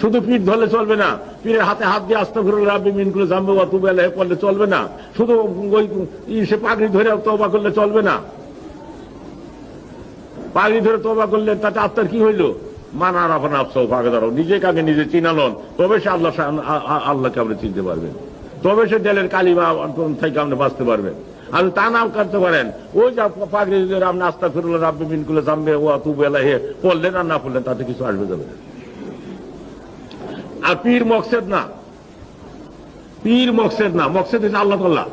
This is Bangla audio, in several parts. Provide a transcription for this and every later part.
শুধু পীর ধরলে চলবে না, পীরের হাতে হাত দিয়ে আস্তাগফিরুল্লাহ রাব্বি মিন কুল্লি যামবি ওয়া তুবু ইলাইহি পড়লে চলবে না, শুধু ওই সে পাগড়ি ধরে তওবা করলে চলবে না। পাগড়ি ধরে তওবা করলে তাতে আত্মার কি হইল? মান আরাফা নাফসাহু ফাকাদ, নিজেকে আগে নিজে চিনালন, তবে সে আল্লাহকে আপনি চিনতে পারবেন, তবে সে দিলের কালিমা থেকে আপনি বাঁচতে পারবেন। আর তা নাও করতে পারেন, ওই যা পাগড়ি ধরে আপনি আস্তাগফিরুল্লাহ রাব্বি মিন কুল্লি যামবি ওয়া তুবু ইলাইহি পড়লেন আর না পড়লেন তাতে কিছু আসবে যাবে না। আর পীর মকসেদ না, পীর মকসেদ না, মকসেদ হচ্ছে আল্লাহ তাআলা।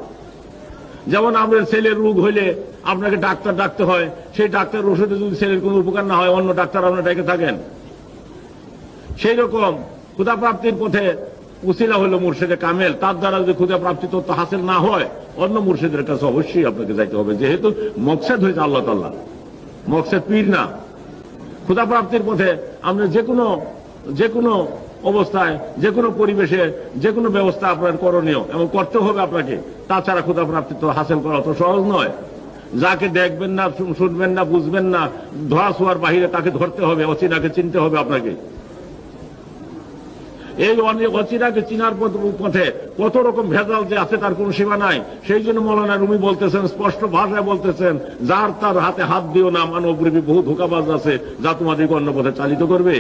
যেমন আমাদের ছেলের রোগ হইলে আপনাকে ডাক্তার ডাকতে হয়, সেই ডাক্তার ওষুধে যদি ছেলের কোনো উপকার না হয় অন্য ডাক্তার আপনার ডেকে থাকেন। সেই রকম ক্ষুধা প্রাপ্তির পথে উসিলা হলো মুর্শিদে কামেল, তার দ্বারা যদি ক্ষুধা প্রাপ্তি তথ্য হাসিল না হয় অন্য মুর্শিদের কাছে অবশ্যই আপনাকে যাইতে হবে, যেহেতু মকসেদ হয়েছে আল্লাহ তাআলা, মকসেদ পীর না। ক্ষুধা প্রাপ্তির পথে আমরা যে কোনো অবস্থায়, যে কোনো পরিবেশে, যে কোনো ব্যবস্থা আপনার করণীয় এবং করতে হবে আপনাকে, তাছাড়া ক্ষুধা প্রাপ্তি তো হাসিল করা অত সহজ নয়। যাকে দেখবেন না, শুনবেন না, বুঝবেন না, ধরা ছোঁয়ার বাহিরে তাকে ধরতে হবে, অচিনাকে চিনতে হবে আপনাকে। এই অচিনাকে চিনার পথে কত রকম ভেজাল যে আছে তার কোনো সীমা নাই। সেই জন্য মৌলানা রুমি বলতেছেন, স্পষ্ট ভাষায় বলতেছেন, যার তার হাতে হাত দিও না, মানবরূপী বহু ধোঁকাবাজ আছে যা তোমাদেরকে অন্য পথে চালিত করবে।